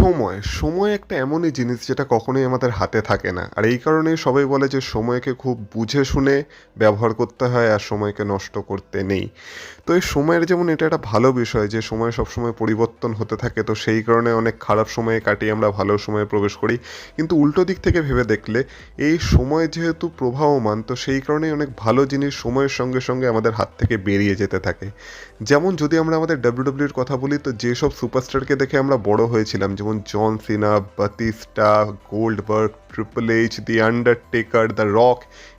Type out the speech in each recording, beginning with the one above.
সময় একটা এমনই জিনিস যেটা কখনোই আমাদের হাতে থাকে না। আর এই কারণেই সবাই বলে যে সময়কে খুব বুঝে শুনে ব্যবহার করতে হয় আর সময়কে নষ্ট করতে নেই। তো এই সময়ের যেমন এটা একটা ভালো বিষয় যে সময় সবসময় পরিবর্তন হতে থাকে, তো সেই কারণে অনেক খারাপ সময়ে কাটিয়ে আমরা ভালো সময়ে প্রবেশ করি। কিন্তু উল্টো দিক থেকে ভেবে দেখলে এই সময় যেহেতু প্রবাহমান, তো সেই কারণেই অনেক ভালো জিনিস সময়ের সঙ্গে সঙ্গে আমাদের হাত থেকে বেরিয়ে যেতে থাকে। যেমন যদি আমরা আমাদের ডাব্লিউডাব্লিউর কথা বলি, তো যেসব সুপারস্টারকে দেখে আমরা বড় হয়েছিলাম, যেমন John Cena, Batista, Goldberg, triple H, the Undertaker, the Rock,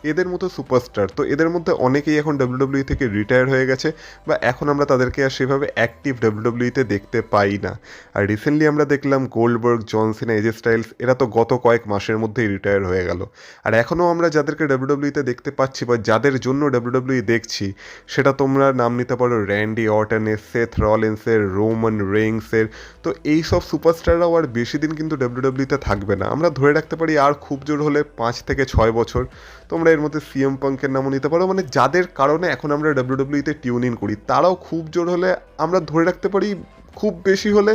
এদের মতো সুপারস্টার, তো এদের মধ্যে অনেকেই এখন ডাব্লিউডাব্লিউ থেকে রিটায়ার হয়ে গেছে, বা এখন আমরা তাদেরকে আর সেভাবে অ্যাক্টিভ ডাব্লিউডাব্লিউতে দেখতে পাই না। আর রিসেন্টলি আমরা দেখলাম গোল্ডবার্গ, জন সিনা, এজে স্টাইলস, এরা তো গত কয়েক মাসের মধ্যেই রিটায়ার হয়ে গেল। আর এখনও আমরা যাদেরকে ডাব্লিউডাব্লিউতে দেখতে পাচ্ছি বা যাদের জন্য ডাব্লিউডাব্লিউ দেখছি, সেটা তোমরা নাম নিতে পারো র্যান্ডি অর্টনের, সেথ রলিন্সের, রোমান রেইন্সের। তো এই সব সুপারস্টাররাও আর বেশি দিন কিন্তু ডাব্লিউডাব্লিউতে থাকবে না, আমরা ধরে রাখতে পারি আর খুব জোর হলে 5 থেকে 6 বছর। তোমরা এর মধ্যে সিএম পাঙ্কের নামও নিতে পারো, মানে যাদের কারণে এখন আমরা ডাব্লিউডাব্লিউতে টিউন ইন করি, তারাও খুব জোর হলে আমরা ধরে রাখতে পারি খুব বেশি হলে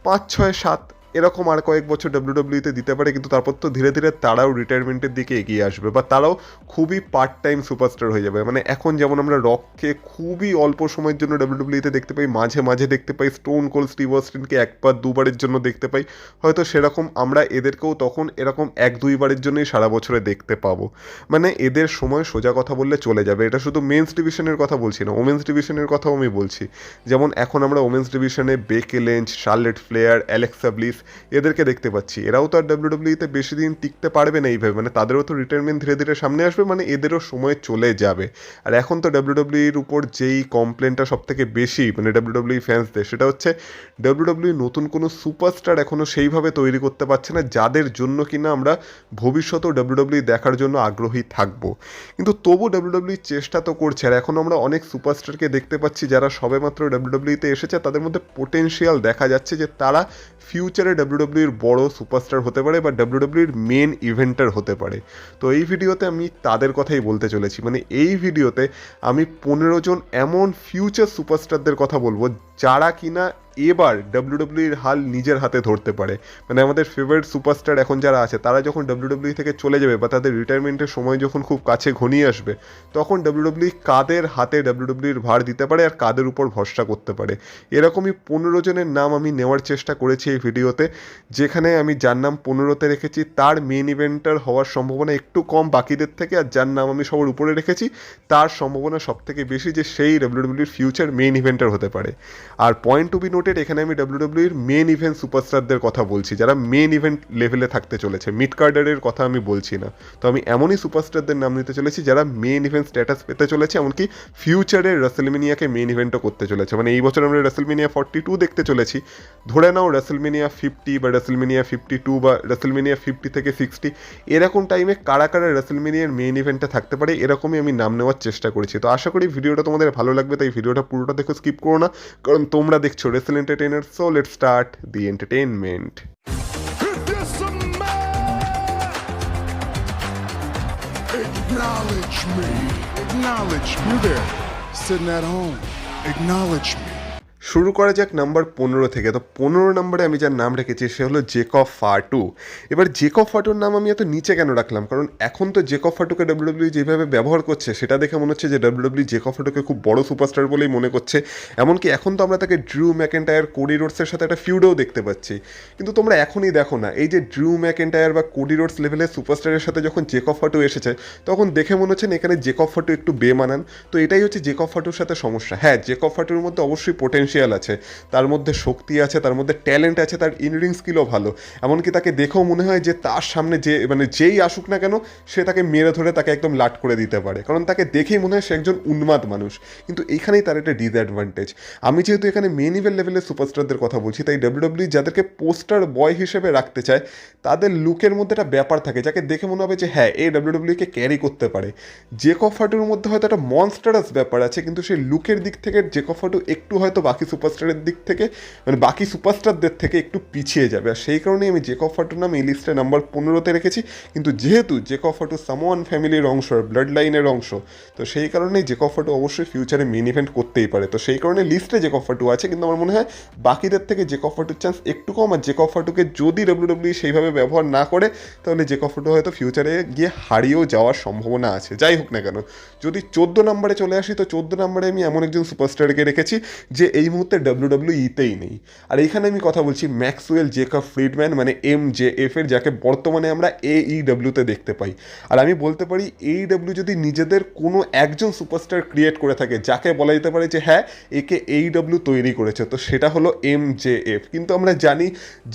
5, 6, 7 এরকম আর কয়েক বছর ডাব্লিউডাব্লিউতে দিতে পারে। কিন্তু তারপর তো ধীরে ধীরে তারাও রিটায়ারমেন্টের দিকে এগিয়ে আসবে, বা তারাও খুবই পার্ট টাইম সুপারস্টার হয়ে যাবে। মানে এখন যেমন আমরা রককে খুবই অল্প সময়ের জন্য ডাব্লিউডাব্লিউতে দেখতে পাই, মাঝে মাঝে দেখতে পাই, স্টোন কোল্ড স্টিভ অস্টিনকে একবার দুবারের জন্য দেখতে পাই, হয়তো সেরকম আমরা এদেরকেও তখন এরকম 1-2 বারের জন্যই সারা বছরে দেখতে পাবো। মানে এদের সময় সোজা কথা বললে চলে যাবে। এটা শুধু মেন্স ডিভিশনের কথা বলছি না, ওমেন্স ডিভিশনের কথাও আমি বলছি। যেমন এখন আমরা ওমেন্স ডিভিশনে Becky Lynch, Charlotte Flair, Alexa Bliss, এদেরকে দেখতে পাচ্ছি। এরাও তো আর ডাব্লিউডাব্লিউতে বেশি দিন টিকতে পারবে না এইভাবে, মানে তাদেরও তো রিটায়ারমেন্ট ধীরে ধীরে সামনে আসবে, মানে এদেরও সময় চলে যাবে। আর এখন তো ডাব্লিউডাব্লিউর উপর যেই কমপ্লেনটা সব থেকে বেশি মানে ডাব্লিউডাব্লিউ ফ্যান্সদের, সেটা হচ্ছে ডাব্লিউডাব্লিউ নতুন কোনো সুপারস্টার এখনও সেইভাবে তৈরি করতে পারছে না, যাদের জন্য কিনা আমরা ভবিষ্যতেও ডাব্লিউডাব্লিউ দেখার জন্য আগ্রহী থাকবো। কিন্তু তবু ডাব্লিউডাব্লিউ চেষ্টা তো করছে, আর এখন আমরা অনেক সুপারস্টারকে দেখতে পাচ্ছি যারা সবেমাত্র ডাব্লিউডাব্লিউতে এসেছে, তাদের মধ্যে পোটেনশিয়াল দেখা যাচ্ছে যে তারা ফিউচারে ডাব্লিউডাব্লিউর বড় সুপারস্টার হতে পারে বা ডাব্লিউডাব্লিউর মেন ইভেন্টার হতে পারে। তো এই ভিডিওতে আমি তাদের কথাই বলতে চলেছি। মানে এই ভিডিওতে আমি 15 জন এমন ফিউচার সুপারস্টারদের কথা বলবো যারা কিনা এবার ডাব্লিউডাব্লিউর হাল নিজের হাতে ধরতে পারে। মানে আমাদের ফেভারিট সুপারস্টার এখন যারা আছে, তারা যখন ডাব্লিউডাব্লিউ থেকে চলে যাবে বা তাদের রিটায়ারমেন্টের সময় যখন খুব কাছে ঘনিয়ে আসবে, তখন ডাব্লিউডাব্লিউ কাদের হাতে ডাব্লিউডাব্লিউর ভার দিতে পারে আর কাদের উপর ভরসা করতে পারে। এরকমই 15 জনের নাম আমি নেওয়ার চেষ্টা করেছি এই ভিডিওতে, যেখানে আমি যার নাম 15তে রেখেছি তার মেন ইভেন্টার হওয়ার সম্ভাবনা একটু কম বাকিদের থেকে, আর যার নাম আমি সবার উপরে রেখেছি তার সম্ভাবনা সব থেকে বেশি যে সেই ডাব্লিউডাব্লিউর ফিউচার মেন ইভেন্টার হতে পারে। আর পয়েন্ট টু বি নোটেড, এখানে আমি ডাব্লিউডাব্লিউর মেন ইভেন্ট সুপারস্টারদের কথা বলছি যারা মেন ইভেন্ট লেভেলে থাকতে চলেছে, মিড কার্ডারের কথা আমি বলছি না। তো আমি এমনই সুপারস্টারদের নাম নিতে চলেছি যারা মেন ইভেন্ট স্ট্যাটাস পেতে চলেছে, এমনকি ফিউচারের রাসেলমেনিয়াকে মেন ইভেন্টও করতে চলেছে। মানে এই বছর আমরা রাসেলমেনিয়া 42 দেখতে চলেছি, ধরে নাও রাসেলমেনিয়া 50 বা রাসেলমেনিয়া 52 বা রাসেলমেনিয়া 50 থেকে 60 এরকম টাইমে কারা কারা রাসেলমেনিয়ার মেন ইভেন্টে থাকতে পারে, এরকমই আমি নাম নেওয়ার চেষ্টা করেছি। তো আশা করি ভিডিওটা তোমাদের ভালো লাগবে, তাই ভিডিওটা পুরোটা দেখো, স্কিপ করো না, কারণ তোমরা দেখছো Rachel entertainer. So let's start the entertainment. Acknowledge me. Acknowledge me. You there, sitting at home. Acknowledge me. শুরু করা যাক নাম্বার 15 থেকে। তো 15 নম্বরে আমি যার নাম রেখেছি সে হলো জেকব ফাটু। এবার জেকব ফাটুর নাম আমি এত নিচে কেন রাখলাম, কারণ এখন তো জেকব ফাটুকে ডাব্লিউডাব্লিউ যেভাবে ব্যবহার করছে সেটা দেখে মনে হচ্ছে যে ডাব্লিউডাব্লিউ জেকব ফাটুকে খুব বড় সুপারস্টার বলেই মনে করছে। এমনকি এখন তো আমরা তাকে ড্রু ম্যাকেন্টায়ার, কোডি রোডসের সাথে একটা ফিউডেও দেখতে পাচ্ছি। কিন্তু তোমরা এখনই দেখো না, এই যে ড্রু ম্যাকেন্টায়ার বা কোডি রোডস লেভেলের সুপারস্টারের সাথে যখন জেকব ফাটু এসেছে, তখন দেখে মনে হচ্ছে না এখানে জেকব ফাটু একটু বেমানান। তো এটাই হচ্ছে জেকব ফাটুর সাথে সমস্যা। হ্যাঁ, জেকব ফাটুর মধ্যে অবশ্যই পোটেনশিয়াল আছে, তার মধ্যে শক্তি আছে, তার মধ্যে ট্যালেন্ট আছে, তার ইনরিং স্কিলও ভালো। এমনকি তাকে দেখেও মনে হয় যে তার সামনে যে মানে যেই আসুক না কেন সে তাকে মেরে ধরে তাকে একদম লাট করে দিতে পারে, কারণ তাকে দেখেই মনে হয় সে একজন উন্মাদ মানুষ। কিন্তু এইখানেই তার একটা ডিসঅ্যাডভান্টেজ। আমি যেহেতু এখানে মেন ইভেন্ট লেভেলের সুপারস্টারদের কথা বলছি, তাই ডাব্লিউডাব্লিউ যাদেরকে পোস্টার বয় হিসেবে রাখতে চায় তাদের লুকের মধ্যে একটা ব্যাপার থাকে যাকে দেখে মনে হবে যে হ্যাঁ, এই ডাব্লিউডাব্লিউকে ক্যারি করতে পারে। জেকব ফাটুর মধ্যে হয়তো একটা মনস্টারাস ব্যাপার আছে, কিন্তু সেই লুকের দিক থেকে জেকব ফাটু একটু হয়তো বাকি বাকি সুপারস্টারের দিক থেকে মানে বাকি সুপারস্টারদের থেকে একটু পিছিয়ে যাবে। আর সেই কারণেই আমি জেকব ফাটুর নাম এই লিস্টে নাম্বার 15-তে রেখেছি। কিন্তু যেহেতু জেকব ফাটু সামোয়ান ফ্যামিলির অংশ আর ব্লাড লাইনের অংশ, তো সেই কারণেই জেকব ফাটু অবশ্যই ফিউচারে মেন ইভেন্ট করতেই পারে। তো সেই কারণে লিস্টে জেকব ফাটু আছে, কিন্তু আমার মনে হয় বাকিদের থেকে জেকব ফাটুর চান্স একটু কম। আর জেকব ফাটুকে যদি ডাব্লিউডাব্লিউ সেইভাবে ব্যবহার না করে, তাহলে জেকব ফাটু হয়তো ফিউচারে গিয়ে হারিয়েও যাওয়ার সম্ভাবনা আছে। যাই হোক না কেন, যদি 14 নম্বরে চলে আসি, তো 14 নম্বরে আমি এমন একজন সুপারস্টারকে রেখেছি যে এই মুহূর্তে ডাব্লিউডাব্লিউইতেই নেই। আর এইখানে আমি কথা বলছি ম্যাক্সওয়েল জেকব ফ্রিডম্যান, মানে MJF এর, যাকে বর্তমানে আমরা AEWতে দেখতে পাই। আর আমি বলতে পারি AEW যদি নিজেদের কোনো একজন সুপারস্টার ক্রিয়েট করে থাকে যাকে বলা যেতে পারে যে হ্যাঁ একে AEW তৈরি করেছে, তো সেটা হলো MJF। কিন্তু আমরা জানি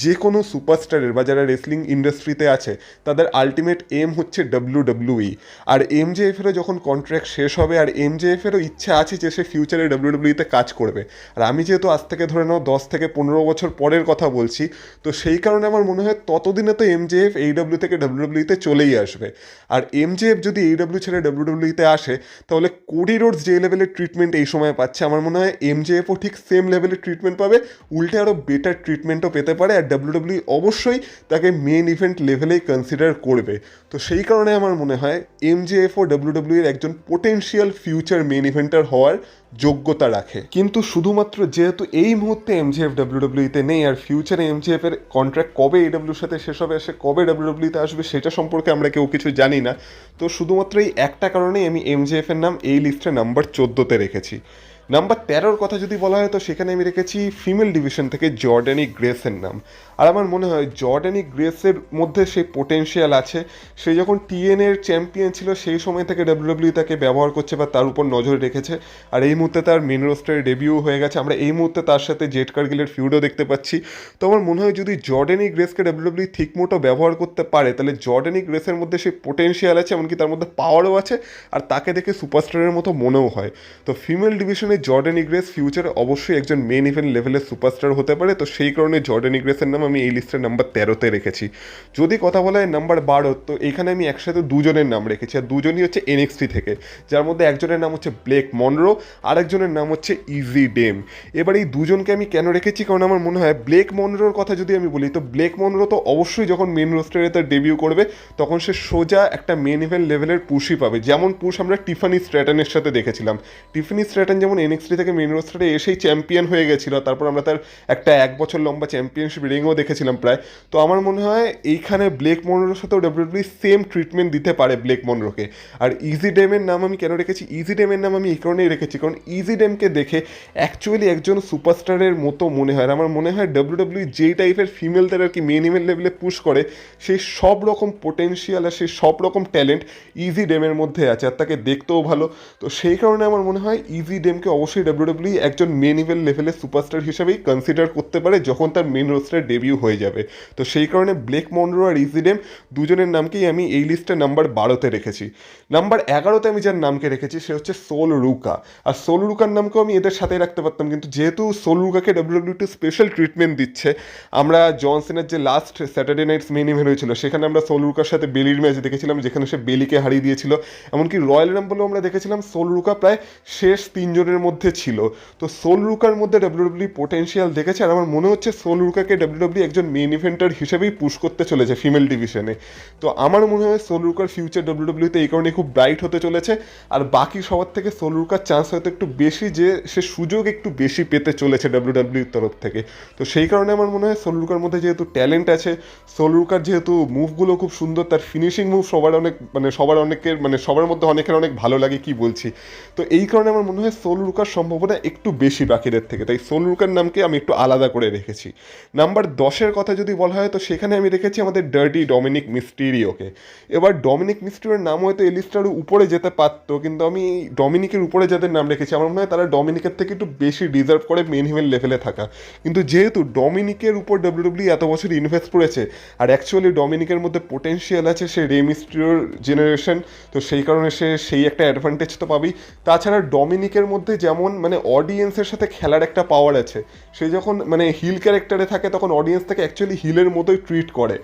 যে কোনো সুপারস্টারের বা যারা রেসলিং ইন্ডাস্ট্রিতে আছে তাদের আলটিমেট এম হচ্ছে WWE। আর MJF-এরও যখন কন্ট্রাক্ট শেষ হবে, আর MJF-এরও ইচ্ছা আছে যে সে ফিউচারে WWE-তে কাজ করবে। আর আমি যেহেতু আজ থেকে ধরে নাও 10 থেকে 15 বছর পরের কথা বলছি, তো সেই কারণে আমার মনে হয় ততদিনে তো MJF AEW থেকে WWE-তে চলেই আসবে। আর MJF যদি AEW ছেড়ে WWE-তে আসে, তাহলে কোডি রোডস যে লেভেলের ট্রিটমেন্ট এই সময় পাচ্ছে, আমার মনে হয় MJF-ও ঠিক সেম লেভেলের ট্রিটমেন্ট পাবে, উল্টে আরও বেটার ট্রিটমেন্টও পেতে পারে। আর WWE অবশ্যই তাকে মেন ইভেন্ট লেভেলেই কনসিডার করবে। তো সেই কারণে আমার মনে হয় MJF ও WWE-এর একজন পোটেনশিয়াল ফিউচার মেন ইভেন্টার হওয়ার যোগ্যতা রাখে। কিন্তু শুধুমাত্র যেহেতু এই মুহূর্তে MJF WWE-তে নেই, আর ফিউচারে MJF-এর কন্ট্রাক্ট কবে AEW-র সাথে শেষ হবে, সে কবে WWE-তে আসবে সেটা সম্পর্কে আমরা কেউ কিছু জানি না। তো শুধুমাত্র এই একটা কারণেই আমি MJF-এর নাম এই লিস্টে নাম্বার 14-তে রেখেছি। নাম্বার 13-র কথা যদি বলা হয়, তো সেখানে আমি রেখেছি ফিমেল ডিভিশন থেকে জর্ডানি গ্রেসের নাম। আর আমার মনে হয় জর্ডানি গ্রেসের মধ্যে সেই পোটেনশিয়াল আছে। সে যখন TNA-এর চ্যাম্পিয়ন ছিল সেই সময় থেকে WWE তাকে ব্যবহার করছে বা তার উপর নজর রেখেছে। আর এই মুহূর্তে তার মেন রোস্টারে ডেবিউ হয়ে গেছে, আমরা এই মুহূর্তে তার সাথে জেড কারগিলের ফিউডও দেখতে পাচ্ছি। তো আমার মনে হয় যদি জর্ডানি গ্রেসকে WWE ঠিকমতো ব্যবহার করতে পারে, তাহলে জর্ডানি গ্রেসের মধ্যে সেই পোটেনশিয়াল আছে, এমনকি তার মধ্যে পাওয়ারও আছে, আর তাকে দেখে সুপারস্টারের মতো মনেও হয়। তো ফিমেল ডিভিশনে জর্ডানি গ্রেস ফিউচারে অবশ্যই একজন মেন ইভেন্ট লেভেলের সুপারস্টার হতে পারে। তো সেই কারণে জর্ডানি গ্রেসের নাম আমি এই লিস্টের নাম্বার 13-তে রেখেছি। যদি কথা বলা হয় নাম্বার 12, তো এখানে আমি একসাথে দুজনের নাম রেখেছি, আর দুজনই হচ্ছে NXT থেকে, যার মধ্যে একজনের নাম হচ্ছে ব্লেক মনরো, আর একজনের নাম হচ্ছে ইজি ডেম। এবার এই দুজনকে আমি কেন রেখেছি, কারণ আমার মনে হয় ব্লেক মনরোর কথা যদি আমি বলি, তো ব্লেক মনরো তো অবশ্যই যখন মেন রোস্টারে তার ডেবিউ করবে, তখন সে সোজা একটা মেন ইভেন্ট লেভেলের পুশই পাবে, যেমন পুশ আমরা টিফানি স্ট্র্যাটনের সাথে দেখেছিলাম। টিফানি স্ট্র্যাটন যেমন NXT থেকে মেন রোস্টারে এসেই চ্যাম্পিয়ন হয়ে গেছিল, তারপর আমরা তার একটা 1 বছর লম্বা চ্যাম্পিয়নশিপ রিংও দেখেছিলাম প্রায়। তো আমার মনে হয় এইখানে ব্লেক মনরোর সাথেও WWE সেম ট্রিটমেন্ট দিতে পারে ব্লেক মনরোকে। আর ইজি ডেমের নাম আমি কেন রেখেছি, ইজি ডেমের নাম আমি এই কারণেই রেখেছি কারণ ইজি ডেমকে দেখে অ্যাকচুয়ালি একজন সুপারস্টারের মতো মনে হয়। আর আমার মনে হয় WWE যেই টাইপের ফিমেলদের আর কি মেন ইভেন্ট লেভেলে পুশ করে, সেই সব রকম পোটেনশিয়াল আর সেই সব রকম ট্যালেন্ট ইজি ডেমের মধ্যে আছে, আর তাকে দেখতেও ভালো। তো সেই কারণে আমার মনে হয় ইজি ডেমকে অবশ্যই WWE একজন মেন ইভেন্ট লেভেলের সুপারস্টার হিসেবেই কনসিডার করতে পারে যখন তার মেন রোস্টারে ডেবিউ হয়ে যাবে। তো সেই কারণে ব্লেক মনরো আর ইজি ডেম দুজনের নামকেই আমি এই লিস্টে নাম্বার 12-তে রেখেছি। নাম্বার 11-তে আমি যার নামকে রেখেছি সে হচ্ছে সোল রুকা। আর সোল রুকার নামকেও আমি এদের সাথে রাখতে পারতাম, কিন্তু যেহেতু সোল রুকাকে WWE একটু স্পেশাল ট্রিটমেন্ট দিচ্ছে, আমরা জন সিনার যে last Saturday nights main event হয়েছিল সেখানে আমরা সোল রুকার সাথে বেলির ম্যাচ দেখেছিলাম, যেখানে সে বেলিকে হারিয়ে দিয়েছিল। এমনকি রয়্যাল রাম্বলেও আমরা দেখেছিলাম সোল রুকা প্রায় শেষ 3 জনের মধ্যে ছিল। তো সোল রুকার মধ্যে WWE পোটেনশিয়াল দেখেছে, আর আমার মনে হচ্ছে সোল রুকাকে WWE একজন মেন ইভেন্টার হিসেবেই পুশ করতে চলেছে ফিমেল ডিভিশনে। তো আমার মনে হয় সোল রুকার ফিউচার WWE-তে এই কারণে খুব ব্রাইট হতে চলেছে। আর বাকি সবার থেকে সোল রুকার চান্স হয়তো একটু বেশি, যে সে সুযোগ একটু বেশি পেতে চলেছে WWE-র তরফ থেকে। তো সেই কারণে আমার মনে হয় সোল রুকার মধ্যে যেহেতু ট্যালেন্ট আছে, সোল রুকার যেহেতু মুভগুলো খুব সুন্দর, তার ফিনিশিং মুভ সবার মধ্যে অনেকের অনেক ভালো লাগে, কি বলছি। তো এই কারণে আমার মনে হয় সোল রুকার সম্ভাবনা একটু বেশি বাকিদের থেকে, তাই সোল রুকার নামকে আমি একটু আলাদা করে রেখেছি। নাম্বার 10-এর কথা যদি বলা হয়, তো সেখানে আমি রেখেছি আমাদের ডার্টি ডমিনিক মিস্টেরিওকে। এবার ডমিনিক মিস্টেরিওর নাম হয়তো এই লিস্টার উপরে যেতে পারতো, কিন্তু আমি ডমিনিকের উপরে যাদের নাম রেখেছি আমার মনে হয় তারা ডমিনিকের থেকে একটু বেশি ডিজার্ভ করে মেন ইভেন্ট লেভেলে থাকা। কিন্তু যেহেতু ডমিনিকের উপর WWE এত বছর ইনভেস্ট করেছে, আর অ্যাকচুয়ালি ডমিনিকের মধ্যে পোটেনশিয়াল আছে, সে রে মিস্টেরিওর জেনারেশন, তো সেই কারণে সে সেই একটা অ্যাডভান্টেজ তো পাবেই। তাছাড়া ডমিনিকের মধ্যে যেমন মানে অডিয়েন্সের সাথে খেলার একটা পাওয়ার আছে, সে যখন মানে হিল ক্যারেক্টারে থাকে তখন অডিয়েন্স তাকে অ্যাকচুয়ালি হিলের মতোই ট্রিট করে।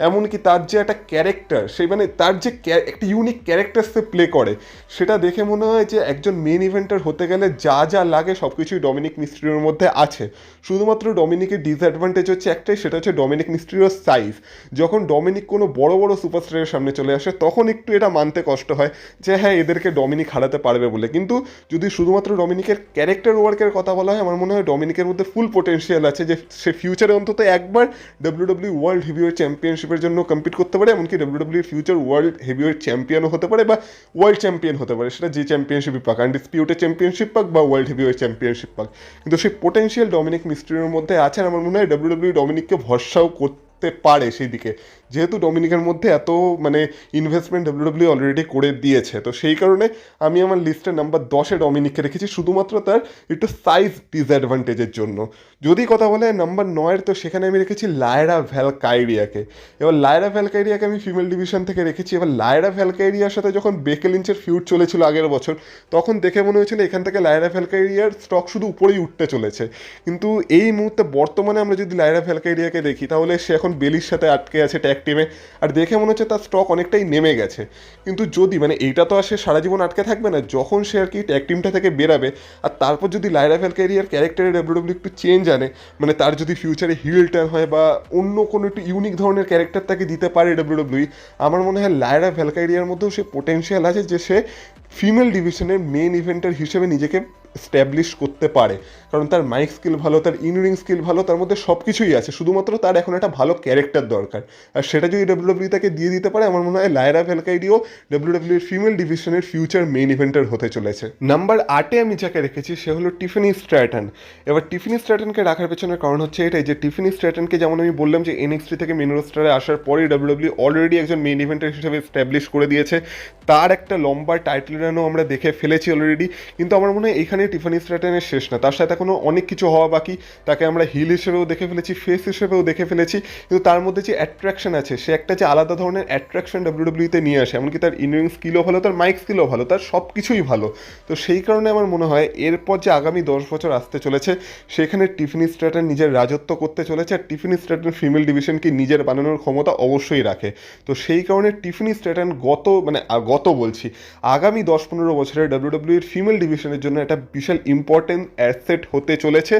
এমনকি তার যে একটা ক্যারেক্টার, সেই মানে তার যে একটা ইউনিক ক্যারেক্টার সে প্লে করে, সেটা দেখে মনে হয় যে একজন মেন ইভেন্টার হতে গেলে যা যা লাগে সব কিছুই ডমিনিক মিস্ট্রিওর মধ্যে আছে। শুধুমাত্র ডমিনিকের ডিসঅ্যাডভান্টেজ হচ্ছে একটাই, সেটা হচ্ছে ডমিনিক মিস্ট্রিওর সাইজ। যখন ডমিনিক কোনো বড় বড় সুপারস্টারের সামনে চলে আসে তখন একটু এটা মানতে কষ্ট হয় যে হ্যাঁ এদেরকে ডমিনিক হারাতে পারবে বলে, কিন্তু যদি শুধুমাত্র ডমিনিকের ক্যারেক্টার ওয়ার্কের কথা বলা হয়, আমার মনে হয় ডমিনিকের মধ্যে ফুল পোটেনশিয়াল আছে যে সে ফিউচারে অন্তত একবার ডাব্লিউডাব্লিউ ওয়ার্ল্ড হেভিওয়েট চ্যাম্পিয়নশিপের জন্য কম্পিট করতে পারে, এমনকি ডাব্লিউডাব্লিউ ফিউচার ওয়ার্ল্ড হেভিওয়েট চ্যাম্পিয়নও হতে পারে বা ওয়ার্ল্ড চ্যাম্পিয়ন হতে পারে, সেটা যে চ্যাম্পিয়নশিপই পাক, আনডিসপিউটেড চ্যাম্পিয়নশিপ পাক বা ওয়ার্ল্ড হেভিওয়েট চ্যাম্পিয়নশিপ পাক, কিন্তু সেই পোটেনশিয়াল ডমিনিক মিস্ট্রিওর মধ্যে আছে। আর আমার মনে হয় ডাব্লিউডাব্লিউ ডমিনিককে ভরসাও করতে পারে সেই দিকে, যেহেতু ডমিনিকের মধ্যে এত মানে ইনভেস্টমেন্ট ডাব্লিউডাব্লিউ অলরেডি করে দিয়েছে। তো সেই কারণে আমি আমার লিস্টে নাম্বার 10-এ ডমিনিককে রেখেছি, শুধুমাত্র তার একটু সাইজ ডিসঅ্যাডভান্টেজের জন্য। যদি কথা বলে নাম্বার 9-এর, তো সেখানে আমি রেখেছি লায়রা ভ্যালকাইরিয়াকে। এবার লায়রা ভ্যালকাইরিয়াকে আমি ফিমেল ডিভিশন থেকে রেখেছি। এবার লায়রা ভ্যালকাইরিয়ার সাথে যখন বেকি লিঞ্চের ফিউড চলেছিল আগের বছর, তখন দেখে মনে হয়েছিল এখান থেকে লায়রা ভ্যালকাইরিয়ার স্টক শুধু উপরেই উঠতে চলেছে, কিন্তু এই মুহূর্তে বর্তমানে আমরা যদি লায়রা ভ্যালকাইরিয়াকে দেখি তাহলে সে এখন বেলির সাথে আটকে আছে ট্যাগ টিমে, আর দেখে মনে হচ্ছে তার স্টক অনেকটাই নেমে গেছে। কিন্তু যদি মানে এইটা তো আর সে সারা জীবন আটকে থাকবে না, যখন সে আর কি ট্যাগ টিমটা থেকে বেরাবে আর তারপর যদি লায়রা ভ্যালকাইরিয়ার ক্যারেক্টারে ডাব্লিউডাব্লিউ একটু চেঞ্জ আনে, মানে তার যদি ফিউচারে হিল টার্ন হয় বা অন্য কোনো একটু ইউনিক ধরনের ক্যারেক্টার তাকে দিতে পারে ডাব্লিউডাব্লিউ, আমার মনে হয় লায়রা ভ্যালকাইরিয়ার মধ্যেও সে পোটেনশিয়াল আছে যে সে ফিমেল ডিভিশনের মেন ইভেন্টার হিসেবে নিজেকে স্ট্যাবলিশ করতে পারে, কারণ তার মাইক স্কিল ভালো, তার ইনরিং স্কিল ভালো, তার মধ্যে সব কিছুই আছে, শুধুমাত্র তার এখন একটা ভালো ক্যারেক্টার দরকার। আর সেটা যদি ডাব্লিউডাব্লিউ তাকে দিয়ে দিতে পারে, আমার মনে হয় লায়রা ভ্যালকাইরিও ডাব্লিউডাব্লিউর ফিমেল ডিভিশনের ফিউচার মেইন ইভেন্টার হতে চলেছে। নাম্বার 8-এ আমি যাকে রেখেছি সে হলো টিফানি স্ট্র্যাটন। এবার টিফানি স্ট্র্যাটনকে রাখার পেছনের কারণ হচ্ছে এটাই যে টিফানি স্ট্র্যাটনকে যেমন আমি বললাম যে এনএক্সটি থেকে মেন রোস্টারে আসার পরেই ডাব্লিউডাব্লিউ অলরেডি একজন মেইন ইভেন্টার হিসেবে স্ট্যাবলিশ করে দিয়েছে, তার একটা লম্বা টাইটেল রানও আমরা দেখে ফেলেছি অলরেডি। কিন্তু আমার মনে হয় এখানে টিফানি স্ট্র্যাটনের শেষ না, তার সাথে এখনও অনেক কিছু হওয়া বাকি। তাকে আমরা হিল হিসেবেও দেখে ফেলেছি, ফেস হিসেবেও দেখে ফেলেছি, কিন্তু তার মধ্যে যে অ্যাট্রাকশন আছে, সে একটা যে আলাদা ধরনের অ্যাট্রাকশন ডাব্লিউডাব্লিউতে নিয়ে আসে, এমনকি তার ইনরিং স্কিলও ভালো, তার মাইক স্কিলও ভালো, তার সব কিছুই ভালো। তো সেই কারণে আমার মনে হয় এরপর যে আগামী 10 বছর আসতে চলেছে সেখানে টিফানি স্ট্র্যাটন নিজের রাজত্ব করতে চলেছে, আর টিফানি স্ট্র্যাটন ফিমেল ডিভিশনকে নিজের বানানোর ক্ষমতা অবশ্যই রাখে। তো সেই কারণে টিফানি স্ট্র্যাটন বলছি আগামী 10-15 বছরের ডাব্লিউডাব্লিউর ফিমেল ডিভিশনের জন্য একটা বিশাল ইম্পর্টেন্ট অ্যাসেট হতে চলেছে।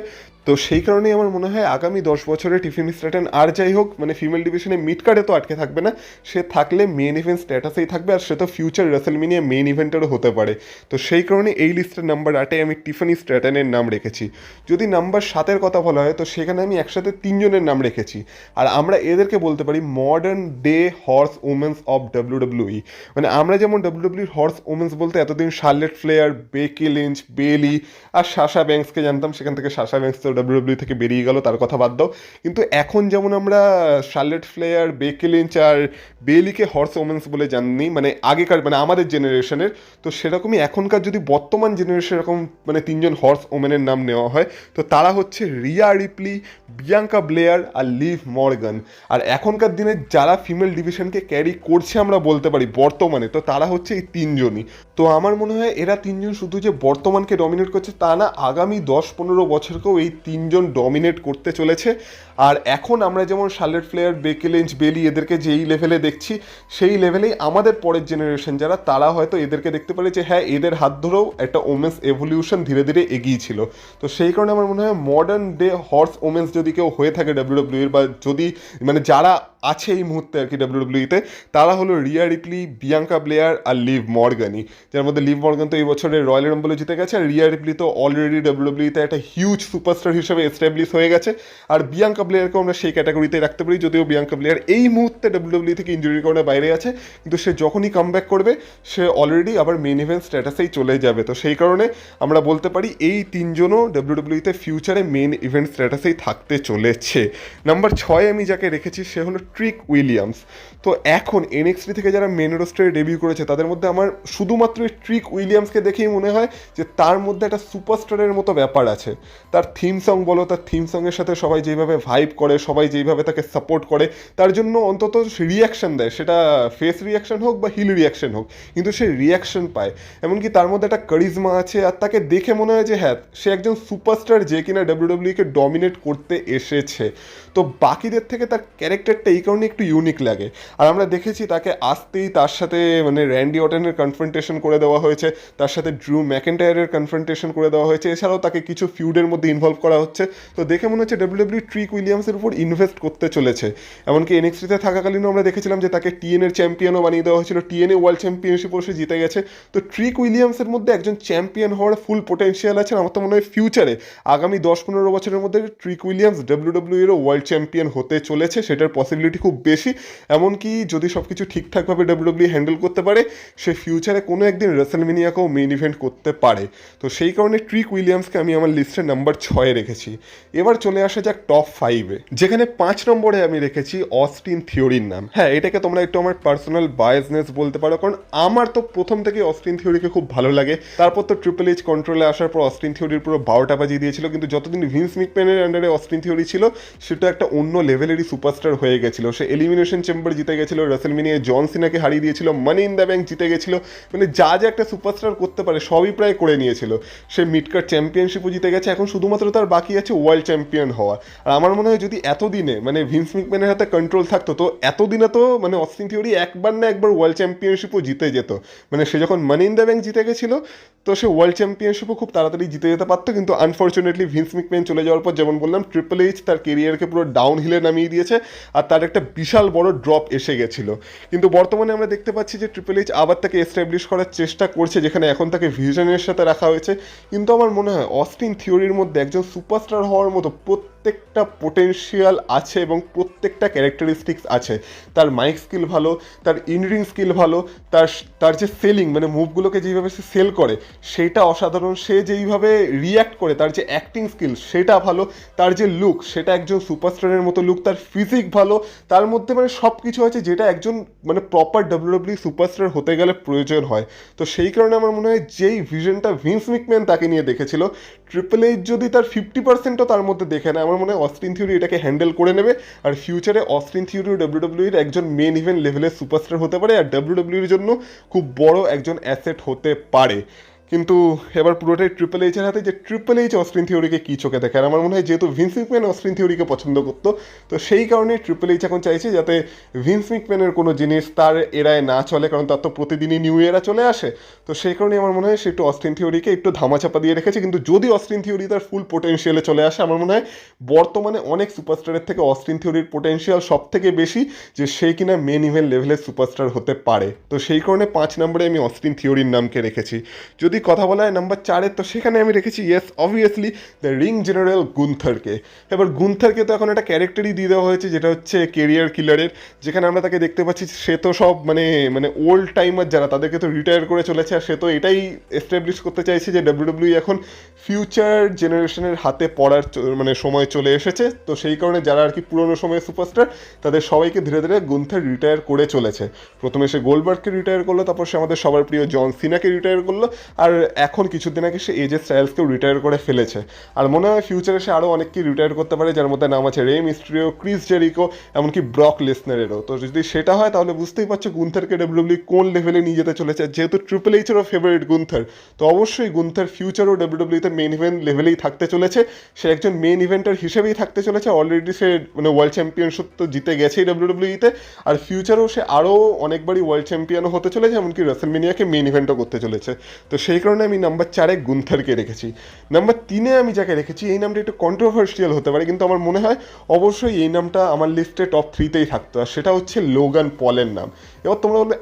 তো সেই কারণেই আমার মনে হয় আগামী 10 বছরে টিফানি স্ট্র্যাটন আর যাই হোক মানে ফিমেল ডিভিশনে মিড কার্ডে তো আটকে থাকবে না, সে থাকলে মেন ইভেন্ট স্ট্যাটাসেই থাকবে, আর সে তো ফিউচার রেসেলমেনিয়া মেন ইভেন্টারও হতে পারে। তো সেই কারণে এই লিস্টের নাম্বার 8-এ আমি টিফানি স্ট্র্যাটনের নাম রেখেছি। যদি নাম্বার 7-এর কথা বলা হয় তো সেখানে আমি একসাথে 3 জনের নাম রেখেছি, আর আমরা এদেরকে বলতে পারি modern day horse women's of WWE. মানে আমরা যেমন ডাব্লিউডাব্লিউর হর্স ওমেন্স বলতে এতদিন শার্লেট ফ্লেয়ার, বেকি লিঞ্চ, বেলি আর সাশা ব্যাঙ্কসকে জানতাম, সেখান থেকে সাশা ব্যাঙ্কস তো ডাব্লিউডাব্লিউ থেকে বেরিয়ে গেল, তার কথা বাদ দাও। কিন্তু এখন যেমন আমরা শার্লেট ফ্লেয়ার, বেকি লিঞ্চ আর বেলিকে হর্স ওমেন্স বলে জানি মানে আগেকার মানে আমাদের জেনারেশনের, তো সেরকমই এখনকার যদি বর্তমান জেনারেশন এরকম মানে 3 জন হর্স ওমেনের নাম নেওয়া হয় তো তারা হচ্ছে রিয়া রিপ্লি, বিয়াঙ্কা ব্লেয়ার আর লিভ মর্গান। আর এখনকার দিনে যারা ফিমেল ডিভিশনকে ক্যারি করছে আমরা বলতে পারি বর্তমানে, তো তারা হচ্ছে এই 3 জনই। তো আমার মনে হয় এরা 3 জন শুধু যে বর্তমানকে ডমিনেট করছে তা না, আগামী 10-15 বছরকেও এই 3 জন ডমিনেট করতে চলেছে। আর এখন আমরা যেমন শার্লেট ফ্লেয়ার, বেকি লিঞ্চ, বেলি এদেরকে যেই লেভেলে দেখছি সেই লেভেলেই আমাদের পরের জেনারেশন যারা তারা হয়তো এদেরকে দেখতে পারে যে হ্যাঁ এদের হাত ধরেও একটা ওমেন্স এভলিউশন ধীরে ধীরে এগিয়েছিল। তো সেই কারণে আমার মনে হয় মডার্ন ডে হর্স ওমেন্স যদি কেউ হয়ে থাকে ডাব্লিউডাব্লিউর বা যদি মানে যারা আছে এই মুহূর্তে আর কি ডাব্লিউডাব্লিউতে, তারা হলো রিয়া রিপ্লি, বিয়াঙ্কা ব্লেয়ার আর লিভ মর্গানই, যার মধ্যে লিভ মর্গান তো এই বছরের রয়্যাল রাম্বলে জিতে গেছে, আর রিয়া রিপ্লি তো অলরেডি ডাব্লিউডাব্লিউতে একটা হিউজ সুপারস্টার হিসেবে এস্টাবলিশ হয়ে গেছে। আর বিয়াঙ্কা ব্লেয়ারকেও আমরা সেই ক্যাটাগরিতে রাখতে পারি, যদিও বিয়াঙ্কা ব্লেয়ার এই মুহূর্তে ডাব্লিউডাব্লিউ থেকে ইনজুরির কারণে বাইরে আছে, কিন্তু সে যখনই কামব্যাক করবে সে অলরেডি আবার মেন ইভেন্ট স্ট্যাটাসেই চলে যাবে। তো সেই কারণে আমরা বলতে পারি এই 3 জনও ডাব্লিউডাব্লিউতে ফিউচারে মেন ইভেন্ট স্ট্যাটাসেই থাকতে চলেছে। নাম্বার 6-এ আমি যাকে রেখেছি সে হলো ট্রিক উইলিয়ামস। তো এখন এনএক্সটি থেকে যারা মেন রোস্টারে ডেবিউ করেছে তাদের মধ্যে আমার শুধুমাত্র এই ট্রিক উইলিয়ামসকে দেখেই মনে হয় যে তার মধ্যে একটা সুপারস্টারের মতো ব্যাপার আছে। তার থিম সং বলো, তার থিম সঙ্গের সাথে সবাই যেভাবে ভাই হাইপ করে, সবাই যেইভাবে তাকে সাপোর্ট করে, তার জন্য অন্তত রিয়াকশন দেয়, সেটা ফেস রিয়াকশন হোক বা হিল রিয়াকশন হোক, কিন্তু সে রিয়াকশন পায়। এমনকি তার মধ্যে একটা কারিজমা আছে, আর তাকে দেখে মনে হয় যে হ্যাঁ সে একজন সুপারস্টার যে কিনা ডাব্লিউডাব্লিউকে ডমিনেট করতে এসেছে। তো বাকিদের থেকে তার ক্যারেক্টারটা এই কারণে একটু ইউনিক লাগে। আর আমরা দেখেছি তাকে আসতেই তার সাথে মানে র্যান্ডি অর্টনের কনফ্রন্টেশন করে দেওয়া হয়েছে, তার সাথে ড্রু ম্যাকেন্টায়ারের কনফ্রন্টেশন করে দেওয়া হয়েছে, এছাড়াও তাকে কিছু ফিউডের মধ্যে ইনভলভ করা হচ্ছে। তো দেখে মনে হচ্ছে ডাব্লিউডাব্লিউ ট্রিক উইলিয়ামসের উপর ইনভেস্ট করতে চলেছে। এমনকি এনএক্সটিতে থাকাকালীনও আমরা দেখেছিলাম যে তাকে টিএনএর চ্যাম্পিয়নও বানিয়ে দেওয়া হয়েছিল, টিএনএ ওয়ার্ল্ড চ্যাম্পিয়নশিপও সে জিতে গেছে। তো ট্রিক উইলিয়ামসের মধ্যে একজন চ্যাম্পিয়ন হওয়ার ফুল পোটেনশিয়াল আছে। আমার তো মনে হয় ফিউচারে আগামী 10-15 বছরের মধ্যে ট্রিক উইলিয়ামস ডাব্লিউডাব্লিউ এরও ওয়ার্ল্ড চ্যাম্পিয়ন হতে চলেছে, সেটার পসিবিলিটি খুব বেশি। এমনকি যদি সব কিছু ঠিকঠাকভাবে ডাব্লিউডাব্লিউ হ্যান্ডেল করতে পারে, সে ফিউচারে কোনো একদিন রেসেলমেনিয়াকেও মেইন ইভেন্ট করতে পারে। তো সেই কারণে ট্রিক উইলিয়ামসকে আমি আমার লিস্টে নাম্বার 6 রেখেছি। এবার চলে আসা যাক টপ 5-এ, যেখানে 5 নম্বরে আমি রেখেছি অস্টিন থিওরির নাম। হ্যাঁ, এটাকে তোমরা একটু আমার পার্সোনাল বায়াসনেস বলতে পারো, কারণ আমার তো প্রথম থেকে অস্টিন থিওরিকে খুব ভালো লাগে। তারপর তো ট্রিপল এইচ কন্ট্রোলে আসার পর অস্টিন থিওরির পুরো 12টা বাজিয়ে দিয়েছিল, কিন্তু যতদিন ভিন্স ম্যাকম্যানের আন্ডারে অস্টিন থিওরি ছিল, সেটা একটা অন্য লেভেলেরই সুপারস্টার হয়ে গেছিল। সে এলিমিনেশন চেম্বার জিতে গেছিল, রেসেলমেনিয়ায় জন সিনাকে হারিয়ে দিয়েছিল, মানি ইন দ্য ব্যাংক জিতে গেছিল, মানে যা যা একটা সুপারস্টার করতে পারে সবই প্রায় করে নিয়েছিল। সে মিডকার্ড চ্যাম্পিয়নশিপও জিতে গেছে, এখন শুধুমাত্র তার বাকি আছে ওয়ার্ল্ড চ্যাম্পিয়ন হওয়া। আর আমার মনে হয় যদি এতদিনে মানে ভিন্স ম্যাকম্যানের হাতে কন্ট্রোল থাকতো, তো এতদিনে তো মানে অস্টিন থিওরি একবার না একবার ওয়ার্ল্ড চ্যাম্পিয়নশিপও জিতে যেত। মানে সে যখন মানি ইন দ্য ব্যাংক জিতে গেছিল, তো সে ওয়ার্ল্ড চ্যাম্পিয়নশিপও খুব তাড়াতাড়ি জিতে যেতে পারতো। কিন্তু আনফর্চুনেটলি ভিন্স ম্যাকম্যান চলে যাওয়ার পর, যেমন বললাম, ট্রিপল এইচ তার কেরিয়ারকে পুরো ডাউন হিলে নামিয়ে দিয়েছে, আর তার একটা বিশাল বড় ড্রপ এসে গেছিলো। কিন্তু বর্তমানে আমরা দেখতে পাচ্ছি যে ট্রিপল এইচ আবার তাকে এস্টাবলিশ করার চেষ্টা করছে, যেখানে এখন তাকে ভিশনের সাথে রাখা হয়েছে। কিন্তু আমার মনে হয় অস্টিন থিওরির মধ্যে একজন সুপারস্টার হওয়ার মতো প্রত্যেকটা পোটেনশিয়াল আছে এবং প্রত্যেকটা ক্যারেক্টারিস্টিক্স আছে। তার মাইক স্কিল ভালো, তার ইনরিং স্কিল ভালো, তার যে সেলিং মানে মুভগুলোকে যেইভাবে সে সেল করে সেটা অসাধারণ, সে যেইভাবে রিয়্যাক্ট করে, তার যে অ্যাক্টিং স্কিল সেটা ভালো, তার যে লুক সেটা একজন সুপারস্টারের মতো লুক, তার ফিজিক ভালো, তার মধ্যে মানে সব কিছু আছে যেটা একজন মানে প্রপার ডাব্লিউডাব্লিউ সুপারস্টার হতে গেলে প্রয়োজন হয়। তো সেই কারণে আমার মনে হয় যেই ভিশনটা ভিন্স ম্যাকম্যান তাকে নিয়ে দেখেছিল, ট্রিপল এইচ যদি তার 50%ও তার মধ্যে দেখে না, আমার মনে হয় অস্টিন থিওরি এটাকে হ্যান্ডেল করে নেবে। আর ফিউচারে অস্টিন থিওরি ডাব্লিউডাব্লিউর একজন মেন ইভেন্ট লেভেলের সুপারস্টার হতে পারে, আর ডাব্লিউডাব্লিউর জন্য খুব বড় একজন অ্যাসেট হতে পারে। কিন্তু এবার পুরোটাই ট্রিপল এইচের হাতে, যে ট্রিপল এইচ অস্টিন থিওরিকে কী চোখে দেখে। আর আমার মনে হয় যেহেতু ভিন্স ম্যাকম্যান অস্টিন থিওরিকে পছন্দ করতো, তো সেই কারণে ট্রিপল এইচ এখন চাইছে যাতে ভিন্স ম্যাকম্যানের কোনো জিনিস তার এরায় না চলে, কারণ তার তো প্রতিদিনই নিউ এরা চলে আসে। তো সেই কারণে আমার মনে হয় সে একটু অস্টিন থিওরিকে একটু ধামাচাপা দিয়ে রেখেছে। কিন্তু যদি অস্টিন থিওরি তার ফুল পোটেনশিয়ালে চলে আসে, আমার মনে হয় বর্তমানে অনেক সুপারস্টারের থেকে অস্টিন থিওরির পোটেনশিয়াল সব থেকে বেশি, যে সে কিনা মেন ইভেন্ট লেভেলের সুপারস্টার হতে পারে। তো সেই কারণে 5 নম্বরে আমি অস্টিন থিওরির নামকে রেখেছি। যদি কথা বলা হয় নাম্বার 4-এ, তো সেখানে আমি রেখেছি yes obviously the ring general গুন্থারকে। এবার গুন্থারকে তো এখন একটা ক্যারেক্টারই দিয়ে দেওয়া হয়েছে, যেটা হচ্ছে কেরিয়ার কিলারের, যেখানে আমরা তাকে দেখতে পাচ্ছি সে তো সব মানে ওল্ড টাইমার যারা তাদেরকে তো রিটায়ার করে চলেছে, আর সে তো এটাই এস্টাবলিশ করতে চাইছে যে ডাব্লিউডাব্লিউ এখন ফিউচার জেনারেশনের হাতে পড়ার মানে সময় চলে এসেছে। তো সেই কারণে যারা আর কি পুরোনো সময়ের সুপারস্টার, তাদের সবাইকে ধীরে ধীরে গুন্থার রিটায়ার করে চলেছে। প্রথমে সে গোল্ডবার্গকে রিটায়ার করলো, তারপর সে আমাদের সবার প্রিয় জন সিনাকে রিটায়ার করলো, আর এখন কিছুদিন আগে সে এজে স্টাইলসকেও রিটায়ার করে ফেলেছে। আর মনে হয় ফিউচারে সে আরও অনেককেই রিটায়ার করতে পারে, যার মধ্যে নাম আছে রে মিস্ট্রিও, ক্রিস জেরিকো, এমনকি ব্রক লেসনারেরও। তো যদি সেটা হয় তাহলে বুঝতেই পারছো গুন্থারকে ডাব্লিউডাব্লিউ কোন লেভেলে নিয়ে যেতে চলেছে। যেহেতু ট্রিপল এইচেরও ফেভারিট গুন্থার, তো অবশ্যই গুন্থার ফিউচারও ডাব্লিউডাব্লিউতে মেন ইভেন্ট লেভেলেই থাকতে চলেছে। সে একজন মেন ইভেন্টার হিসেবেই থাকতে চলেছে। অলরেডি সে মানে ওয়ার্ল্ড চ্যাম্পিয়নশিপ তো জিতে গেছেই ডাব্লিউডাব্লিউতে, আর ফিউচারেও সে আরও অনেকবারই ওয়ার্ল্ড চ্যাম্পিয়নও হতে চলেছে, এমনকি রেসেলমেনিয়াকে মেন ইভেন্টও করতে চলেছে। তো সেই কারণে আমি নাম্বার 4-এ গুন্থারকে রেখেছি। নাম্বার 3-এ আমি যাকে রেখেছি, এই নামটা একটু কন্ট্রোভার্সিয়াল হতে পারে, কিন্তু আমার মনে হয় অবশ্যই এই নামটা আমার লিস্টে টপ 3-তেই থাকতো, আর সেটা হচ্ছে লোগান পলের নাম। এবার তোমরা বলবে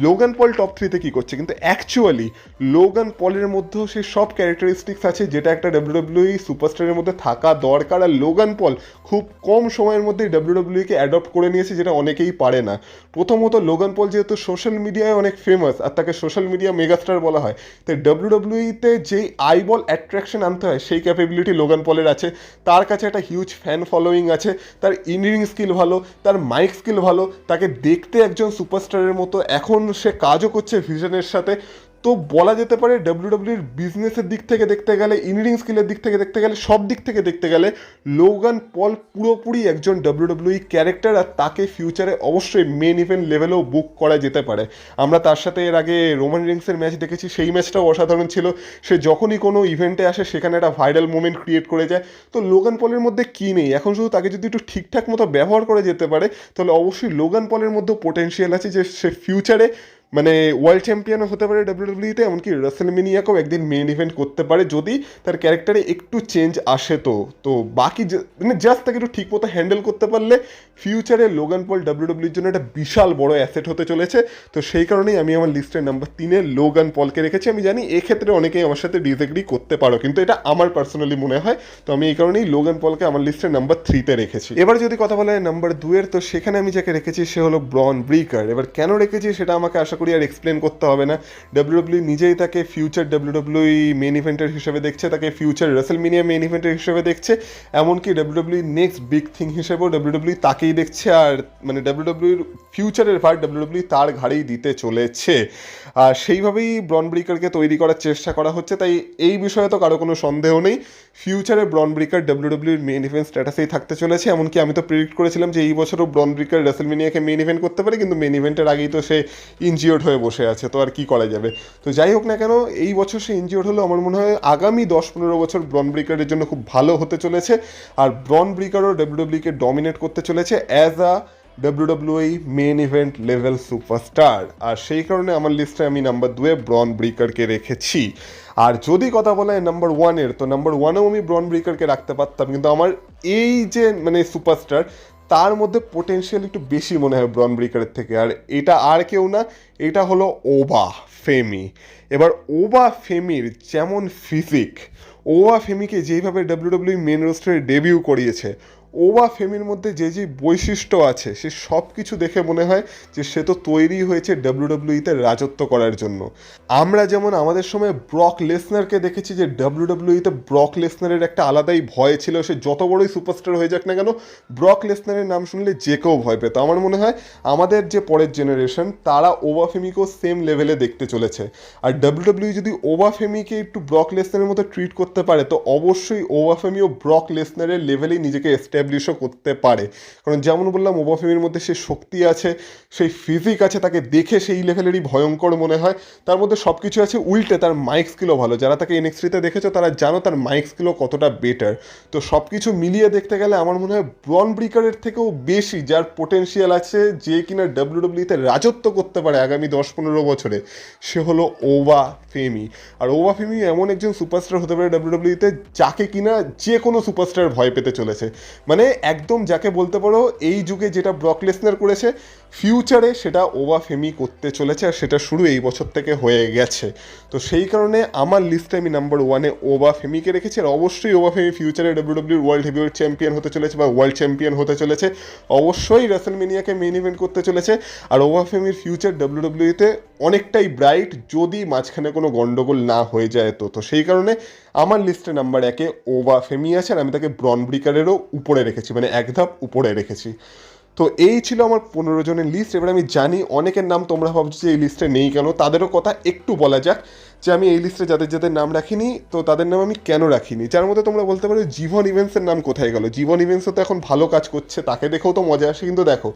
লোগান পল টপ 3-তে কী করছে, কিন্তু অ্যাকচুয়ালি লোগান পলের মধ্যেও সেই সব ক্যারেক্টারিস্টিক্স আছে যেটা একটা ডাব্লিউডাব্লিউ সুপারস্টারের মধ্যে থাকা দরকার। আর লোগান পল খুব কম সময়ের মধ্যেই ডাব্লিউডাব্লিউকে অ্যাডপ্ট করে নিয়েছে, যেটা অনেকেই পারে না। প্রথমত লোগান পল যেহেতু সোশ্যাল মিডিয়ায় অনেক ফেমাস, আর তাকে সোশ্যাল মিডিয়া মেগাস্টার বলা হয়, তাই ডাব্লিউডাব্লিউতে যেই আইবল অ্যাট্রাকশন আনতে হয় সেই ক্যাপাবিলিটি লোগান পলের আছে। তার কাছে একটা হিউজ ফ্যান ফলোয়িং আছে, তার ইনরিং স্কিল ভালো, তার মাইক স্কিল ভালো, তাকে দেখতে একজন সুপারস্টারের মতো। এখন সে কাজও করছে ভিশনের সাথে। তো বলা যেতে পারে ডাব্লিউডাব্লিউর বিজনেসের দিক থেকে দেখতে গেলে, ইনরিং স্কিলের দিক থেকে দেখতে গেলে, সব দিক থেকে দেখতে গেলে লোগান পল পুরোপুরি একজন ডাব্লিউডাব্লিউই ক্যারেক্টার, আর তাকে ফিউচারে অবশ্যই মেন ইভেন্ট লেভেলেও বুক করা যেতে পারে। আমরা তার সাথে এর আগে রোমান রিংসের ম্যাচ দেখেছি, সেই ম্যাচটাও অসাধারণ ছিল। সে যখনই কোনো ইভেন্টে আসে সেখানে একটা ভাইরাল মোমেন্ট ক্রিয়েট করে যায়। তো লোগান পলের মধ্যে কী নেই, এখন শুধু তাকে যদি একটু ঠিকঠাক মতো ব্যবহার করা যেতে পারে তাহলে অবশ্যই লোগান পলের মধ্যেও পোটেনশিয়াল আছে যে সে ফিউচারে মানে ওয়ার্ল্ড চ্যাম্পিয়নও হতে পারে ডাব্লিউডাব্লিউতে, এমনকি রাসেলমেনিয়াকেও একদিন মেইন ইভেন্ট করতে পারে যদি তার ক্যারেক্টারে একটু চেঞ্জ আসে। তো বাকি মানে জাস্ট তাকে একটু ঠিক মতো হ্যান্ডেল করতে পারলে ফিউচারে লোগান পল ডাব্লিউডাব্লিউর জন্য একটা বিশাল বড় অ্যাসেট হতে চলেছে। তো সেই কারণেই আমি আমার লিস্টের নাম্বার 3-এ লোগান পলকে রেখেছি। আমি জানি এক্ষেত্রে অনেকেই আমার সাথে ডিসএগ্রি করতে পারো, কিন্তু এটা আমার পার্সোনালি মনে হয়। তো আমি এই কারণেই লোগান পলকে আমার লিস্টের নাম্বার 3-তে রেখেছি। এবার যদি কথা বলা হয় নাম্বার 2-এর, তো সেখানে আমি যাকে রেখেছি সে হলো ব্রন ব্রিকার। এবার কেন রেখেছি সেটা আমাকে আশা করি আর এক্সপ্লেন করতে হবে না। ডাব্লিউডাব্লিউ নিজেই তাকে ফিউচার ডাব্লিউডাব্লিউ মেন ইভেন্টের হিসেবে দেখছে, তাকে ফিউচার রেসেলমেনিয়া মেন ইভেন্টের হিসেবে দেখছে, এমনকি ডাব্লিউডাব্লিউ নেক্সট বিগ থিং হিসেবেও ডাব্লিউডাব্লিউ তাকেই দেখছে। আর মানে ডাব্লিউডাব্লিউর ফিউচারের ভার ডাব্লিউডাব্লিউ তার ঘাড়েই দিতে চলেছে। আর সেইভাবেই ব্রন ব্রিকারকে তৈরি করার চেষ্টা করা হচ্ছে। তাই এই বিষয়ে তো কারো কোনো সন্দেহ নেই, ফিউচারে ব্রন ব্রিকার ডাব্লিউডাব্লিউর মেন ইভেন্ট স্ট্যাটাসেই থাকতে চলেছে। এমনকি আমি তো প্রেডিক্ট করেছিলাম যে এই বছরও ব্রন ব্রিকার রেসেলমেনিয়াকে মেন ইভেন্ট করতে পারে, কিন্তু মেন ইভেন্টের আগেই তো সে ইনজিওর্ড হয়ে বসে আছে, তো আর কি করা যাবে। তো যাই হোক না কেন, এই বছর সে ইনজিওর্ড হলো, আমার মনে হয় আগামী 10-15 বছর ব্রন ব্রিকারের জন্য খুব ভালো হতে চলেছে। আর ব্রন ব্রিকারও ডাব্লিউডাব্লিউকে ডমিনেট করতে চলেছে as a WWE main event level superstar. আর সেই কারণে আমার লিস্টে আমি নাম্বার 2-এ ব্রন ব্রিকারকে রেখেছি। আর যদি কথা বলা হয় নাম্বার 1-এর, তো নাম্বার 1-এও আমি ব্রন ব্রিকারকে রাখতে পারতাম, কিন্তু আমার এই যে মানে সুপারস্টার তার মধ্যে পোটেনশিয়াল একটু বেশি মনে হয় ব্রন ব্রিকারের থেকে। আর এটা আর কেউ না, এটা হলো ওবা ফেমি। এবার ওবা ফেমির যেমন ফিজিক, ওবা ফেমিকে যেইভাবে ডাব্লিউডাব্লিউ মেন রোস্টারে ডেবিউ করিয়েছে, ওবা ফেমির মধ্যে যে যে বৈশিষ্ট্য আছে সে সব কিছু দেখে মনে হয় যে সে তো তৈরি হয়েছে ডাব্লিউডাব্লিউতে রাজত্ব করার জন্য। আমরা যেমন আমাদের সময় ব্রক লেসনারকে দেখেছি যে ডাব্লিউডাব্লিউতে ব্রক লেসনারের একটা আলাদাই ভয় ছিল, সে যত বড়ই সুপারস্টার হয়ে যাক না কেন ব্রক লেসনারের নাম শুনলে যে কেউ ভয় পেত। আমার মনে হয় আমাদের যে পরের জেনারেশন তারা ওবা ফেমিকেও সেম লেভেলে দেখতে চলেছে। আর ডাব্লিউডাব্লিউ যদি ওবা ফেমিকে একটু ব্রক লেসনারের মতো ট্রিট করতে পারে তো অবশ্যই ওবা ফেমিও ব্রক লেসনারের লেভেলেই নিজেকে এস্টাবলিশও করতে পারে। কারণ যেমন বললাম ওবা ফেমির মধ্যে সে শক্তি আছে, সেই ফিজিক আছে, তাকে দেখে সেই লেভেলেরই ভয়ঙ্কর মনে হয়। তার মধ্যে সব কিছু আছে, উল্টে তার মাইক স্কিলও ভালো। যারা তাকে এনএক্সটিতে দেখেছো তারা জানো তার মাইক স্কিলও কতটা বেটার। তো সব কিছু মিলিয়ে দেখতে গেলে আমার মনে হয় ব্রন ব্রিকারের থেকেও বেশি যার পোটেনশিয়াল আছে, যে কিনা ডাব্লিউডাব্লিউতে রাজত্ব করতে পারে আগামী 10-15 বছরে, সে হলো ওবা ফেমি। আর ওবা ফেমি এমন একজন সুপারস্টার হতে পারে ডাব্লিউডাব্লিউতে যাকে কিনা যে কোনো সুপারস্টার ভয় পেতে চলেছে। মানে একদম যাকে বলতে পারো এই যুগে যেটা ব্রক লেসনার করেছে ফিউচারে সেটা ওবা ফেমি করতে চলেছে, আর সেটা শুরু এই বছর থেকে হয়ে গেছে। তো সেই কারণে আমার লিস্টে আমি নাম্বার 1-এ ওবা ফেমিকে রেখেছি। আর অবশ্যই ওবা ফেমি ফিউচারে ডাব্লিউডাব্লিউর ওয়ার্ল্ড হেভিওয়েট চ্যাম্পিয়ন হতে চলেছে বা ওয়ার্ল্ড চ্যাম্পিয়ন হতে চলেছে, অবশ্যই রেসেলমেনিয়াকে মেইন ইভেন্ট করতে চলেছে। আর ওবা ফেমির ফিউচার ডাব্লিউডাব্লিউতে অনেকটাই ব্রাইট যদি মাঝখানে কোনো গন্ডগোল না হয়ে যায়। তো সেই কারণে আমার লিস্টে নাম্বার 1-এ ওবা ফেমি আছে, আর আমি তাকে ব্রন ব্রিকারেরও উপরে রেখেছি, মানে এক ধাপ উপরে রেখেছি। তো এই ছিল আমার 15 জনের লিস্ট। এবার আমি জানি অনেকের নাম তোমরা ভাবছো যে এই লিস্টে নেই কেন, তাদেরও কথা একটু বলা যাক যে আমি এই লিস্টে যাদের যাদের নাম রাখিনি তো তাদের নাম আমি কেন রাখিনি। যার মধ্যে তোমরা বলতে পারো জীবন ইভেন্টসের নাম কোথায় গেল, জীবন ইভেন্টসও তো এখন ভালো কাজ করছে, তাকে দেখেও তো মজা আসে। কিন্তু দেখো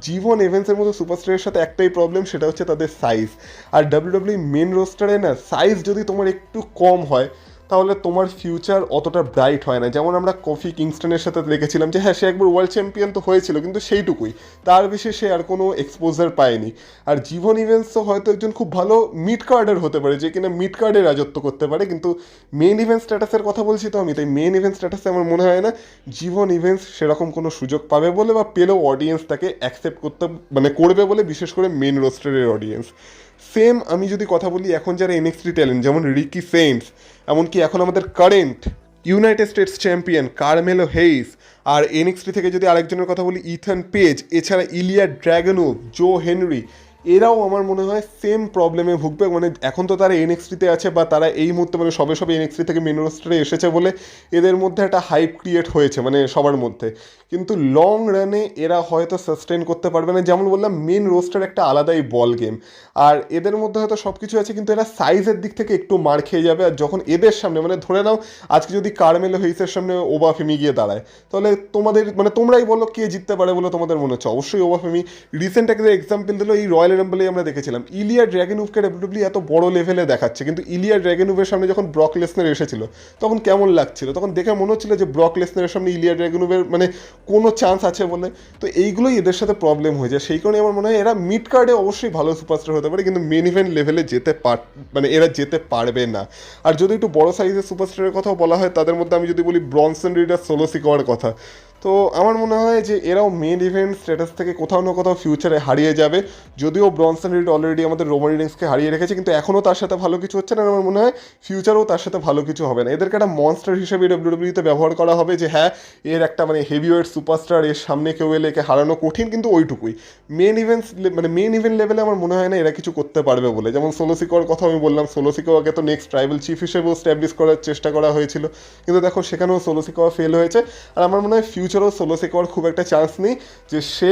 জীবন ইভেন্টসের মতো সুপারস্টারের সাথে একটাই প্রবলেম, সেটা হচ্ছে তাদের সাইজ। আর ডাব্লিউডাব্লিউ মেন রোস্টারে না সাইজ যদি তোমার একটু কম হয় তাহলে তোমার ফিউচার অতটা ব্রাইট হয় না। যেমন আমরা কফি কিংস্টনের সাথে দেখেছিলাম যে হ্যাঁ সে একবার ওয়ার্ল্ড চ্যাম্পিয়ন তো হয়েছিল, কিন্তু সেইটুকুই, তার বেশি সে আর কোনো এক্সপোজার পায়নি। আর জীবন ইভেন্টসও হয়তো একজন খুব ভালো মিড কার্ডার হতে পারে যে কিনা মিড কার্ডে রাজত্ব করতে পারে, কিন্তু মেন ইভেন্ট স্ট্যাটাসের কথা বলছি তো আমি, তাই মেন ইভেন্ট স্ট্যাটাসে আমার মনে হয় না জীবন ইভেন্টস সেরকম কোনো সুযোগ পাবে বলে, বা পেলেও অডিয়েন্স তাকে অ্যাকসেপ্ট করতে মানে করবে বলে, বিশেষ করে মেন রোস্টারের অডিয়েন্স। সেম আমি যদি কথা বলি এখন যারা এনএক্সটি ট্যালেন্ট যেমন রিকি সেন্টস, এমনকি এখন আমাদের current United States champion Carmelo Hayes, আর এনএক্সটি থেকে যদি আরেকজনের কথা বলি ইথান পেজ, এছাড়া ইলিয়া ড্র্যাগনোভ, জো হেনরি, এরাও আমার মনে হয় সেম প্রবলেমে ভুগবে। মানে এখন তো তারা এনএক্সটিতে আছে বা তারা এই মুহূর্তে মানে সবে সবে এনএক্সটি থেকে মেন রোস্টারে এসেছে বলে এদের মধ্যে একটা হাইপ ক্রিয়েট হয়েছে মানে সবার মধ্যে, কিন্তু লং রানে এরা হয়তো সাস্টেন করতে পারবে না। যেমন বললাম মেন রোস্টার একটা আলাদাই বল গেম, আর এদের মধ্যে হয়তো সব কিছু আছে কিন্তু এরা সাইজের দিক থেকে একটু মার খেয়ে যাবে। আর যখন এদের সামনে মানে ধরে নাও আজকে যদি কারমেলো হেইসের সামনে ওবাফেমি গিয়ে দাঁড়ায়, তাহলে তোমাদের মানে তোমরাই বলো কে জিততে পারে বলে তোমাদের মনে হচ্ছে? অবশ্যই ওবাফেমি। রিসেন্ট একটা এক্সাম্পল দিল এই রয়্যাল রাম্বলেই আমরা দেখেছিলাম ইলিয়া ড্র্যাগনউভকে ডাব্লিউডাব্লিউ এত বড় লেভেলে দেখাচ্ছে, কিন্তু ইলিয়া ড্র্যাগনউভের সামনে যখন ব্রক লেসনার এসেছিল তখন কেমন লাগছিল? তখন দেখে মনে হচ্ছিল যে ব্রক লেসনারের সামনে ইলিয়া ড্র্যাগনউভের মানে কোনো চান্স আছে বলে। তো এইগুলোই এদের সাথে প্রবলেম হয়ে যায়। সেই কারণে আমার মনে হয় এরা মিড কার্ডে অবশ্যই ভালো সুপারস্টার হতে পারে, কিন্তু মেন ইভেন্ট লেভেলে মানে এরা যেতে পারবে না। আর যদি একটু বড় সাইজের সুপারস্টারের কথাও বলা হয়, তাদের মধ্যে আমি যদি বলি ব্রনসন রিড আর সোলো সিকোয়ার কথা, তো আমার মনে হয় যে এরাও মেন ইভেন্ট স্ট্যাটাস থেকে কোথাও না কোথাও ফিউচারে হারিয়ে যাবে। যদিও ব্রনসন রিড অলরেডি আমাদের রোমান রিডসকে হারিয়ে রেখেছে, কিন্তু এখনও তার সাথে ভালো কিছু হচ্ছে না। আমার মনে হয় ফিউচারেও তার সাথে ভালো কিছু হবে না। এদেরকে একটা মনস্টার হিসেবে ডাব্লিউডাব্লিউতে ব্যবহার করা হবে যে হ্যাঁ এর একটা মানে হেভিওয়েট সুপারস্টার, এর সামনে কেউ এলে একে হারানো কঠিন, কিন্তু ওইটুকুই। মেন ইভেন্ট লেভেলে আমার মনে হয় না এরা কিছু করতে পারবে বলে। যেমন সোলোসিকোর কথা আমি বললাম, সোলোসিকোয়াকে তো নেক্সট ট্রাইবাল চিফ হিসেবেও স্ট্যাবলিশ করার চেষ্টা করা হয়েছিল, কিন্তু দেখো সেখানেও সোলোসিকোয়া ফেল হয়েছে। আর আমার মনে হয় ফিউচারেও সোলোসিকোয়ার খুব একটা চান্স নেই যে সে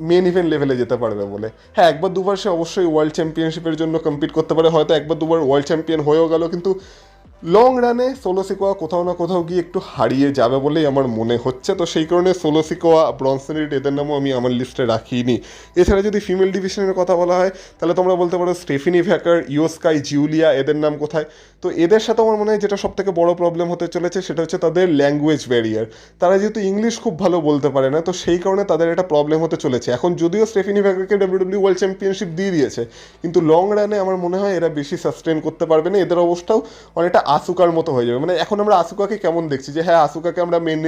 মেন ইভেন্ট লেভেলে যেতে পারবে বলে। হ্যাঁ একবার দুবার সে অবশ্যই ওয়ার্ল্ড চ্যাম্পিয়নশিপের জন্য কম্পিট করতে পারে, হয়তো একবার দুবার ওয়ার্ল্ড চ্যাম্পিয়ন হয়েও গেল, কিন্তু লং রানে সোলোসিকোয়া কোথাও না কোথাও গিয়ে একটু হারিয়ে যাবে বলেই আমার মনে হচ্ছে। তো সেই কারণে সোলোসিকোয়া, ব্রনসন রিড এদের নামও আমি আমার লিস্টে রাখিনি। এছাড়া যদি ফিমেল ডিভিশনের কথা বলা হয় তাহলে তোমরা বলতে পারো স্টেফিনি ভ্যাকার, ইও স্কাই, জিউলিয়া, এদের নাম কোথায়? তো এদের সাথে আমার মনে হয় যেটা সব থেকে বড় প্রবলেম হতে চলেছে সেটা হচ্ছে তাদের ল্যাঙ্গুয়েজ ব্যারিয়ার। তারা যেহেতু ইংলিশ খুব ভালো বলতে পারে না, তো সেই কারণে তাদের একটা প্রবলেম হতে চলেছে। এখন যদিও স্টেফিনি ভ্যাকারকে ডাব্লিউডাব্লিউ ওয়ার্ল্ড চ্যাম্পিয়নশিপ দিয়ে দিয়েছে, কিন্তু লং রানে আমার মনে হয় এরা বেশি সাস্টেন করতে পারবে না। এদের অবস্থাও অনেকটা আসুকার মতো হয়ে যাবে। মানে এখন আমরা আসুকাকে কেমন দেখছি যে হ্যাঁ আসুকাকে আমরা মেন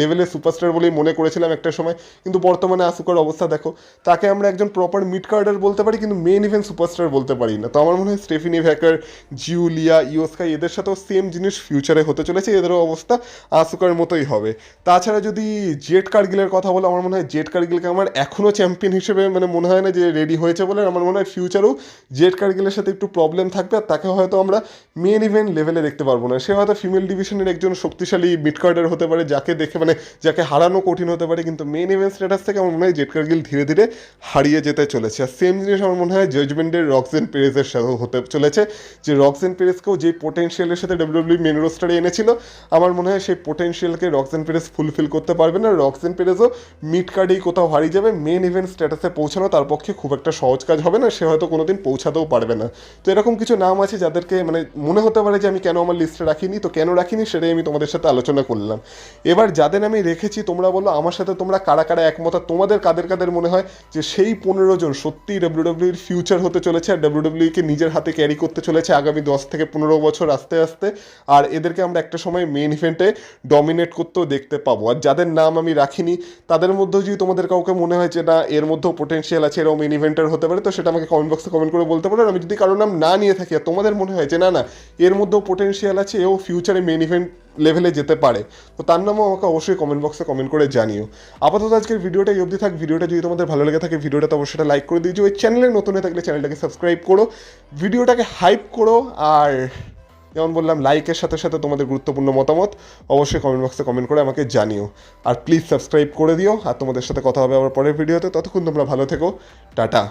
লেভেলের সুপারস্টার বলেই মনে করেছিলাম একটা সময়, কিন্তু বর্তমানে আসুকার অবস্থা দেখো, তাকে আমরা একজন প্রপার মিড কার্ডার বলতে পারি কিন্তু মেন ইভেন্ট সুপারস্টার বলতে পারি না। তো আমার মনে হয় স্টেফিনি ভ্যাকার, জিউলিয়া, ইও স্কাই এদের সাথেও সেম জিনিস ফিউচারে হতে চলেছে, এদেরও অবস্থা আসুকার মতোই হবে। তাছাড়া যদি জেট কার্গিলের কথা বলো, আমার মনে হয় জেট কার্গিলকে আমার এখনও চ্যাম্পিয়ন হিসেবে মানে মনে হয় না যে রেডি হয়েছে বলে। আমার মনে হয় ফিউচারেও জেট কার্গিলের সাথে একটু প্রবলেম থাকবে, আর তাকে হয়তো আমরা মেন ইভেন্ট লেভেলে দেখতে পারবো না। সে হয়তো ফিমেল ডিভিশনের একজন শক্তিশালী মিড কার্ডার হতে পারে, যাকে দেখে মানে যাকে হারানো কঠিন হতে পারে, কিন্তু মেন ইভেন্ট স্ট্যাটাস থেকে আমার মনে হয় জেট কার্গিল ধীরে ধীরে হারিয়ে যেতে চলেছে। আর সেম জিনিস আমার মনে হয় জাজমেন্টের রক্সেন পেরেজের সাথেও হতে চলেছে, যে রক্সেন পেরেজকেও যে পোটেনশিয়ালের সাথে ডাব্লিউডাব্লিউ মেন রোস্টারে এনেছিল, আমার মনে হয় সেই পোটেনশিয়ালকে রক্সেন পেরেজ ফুলফিল করতে পারবে না। রক্সেন পেরেজও মিড কার্ডেই কোথাও হারিয়ে যাবে। মেন ইভেন্ট স্ট্যাটাসে পৌঁছানো তার পক্ষে খুব একটা সহজ কাজ হবে না, সে হয়তো কোনোদিন পৌঁছাতেও পারবে না। তো এরকম কিছু নাম আছে যাদেরকে মানে মনে হতে পারে যে আমি কেন আমার লিস্টে রাখিনি, তো কেন রাখিনি সেটাই আমি তোমাদের সাথে আলোচনা করলাম। এবার যাদের আমি রেখেছি তোমরা বলো আমার সাথে তোমরা কারা কারা একমত, আর তোমাদের কাদের কাদের মনে হয় যে সেই 15 জন সত্যিই ডাব্লিউডাব্লিউর ফিউচার হতে চলেছে আর ডাব্লিউডাব্লিউকে নিজের হাতে ক্যারি করতে চলেছে আগামী 10 থেকে 15 বছর আস্তে আস্তে, আর এদেরকে আমরা একটা সময় মেইন ইভেন্টে ডমিনেট করতেও দেখতে পাবো। আর যাদের নাম আমি রাখিনি তাদের মধ্যেও যদি তোমাদের কাউকে মনে হয় যে না এর মধ্যেও পোটেনশিয়াল আছে, এরাও মেইন ইভেন্টার হতে পারে, তো সেটা আমাকে কমেন্ট বক্সে কমেন্ট করে বলতে পারো। আর আমি যদি কারোর নাম না নিয়ে থাকি আর তোমাদের মনে হয় যে না না এর মধ্যেও পোটেনশিয়াল আছে, এও ফিউচারে মেইন ইভেন্ট লেভেলে যেতে পারে, তো তার নামও আমাকে অবশ্যই কমেন্ট বক্সে কমেন্ট করে জানিও। আপাতত আজকের ভিডিওটা এই অবধি থাক। ভিডিওটা যদি তোমাদের ভালো লেগে থাকে ভিডিওটা তো অবশ্যই লাইক করে দিয়েছো। ওই চ্যানেলে নতুন হয়ে থাকলে চ্যানেলটাকে সাবস্ক্রাইব করো, ভিডিওটাকে হাইপ করো, আর যেমন বললাম লাইকের সাথে সাথে তোমাদের গুরুত্বপূর্ণ মতামত অবশ্যই কমেন্ট বক্সে কমেন্ট করে আমাকে জানিও। আর প্লিজ সাবস্ক্রাইব করে দিও। আর তোমাদের সাথে কথা হবে আবার পরের ভিডিওতে। ততক্ষণ তোমরা ভালো থেকো, টাটা।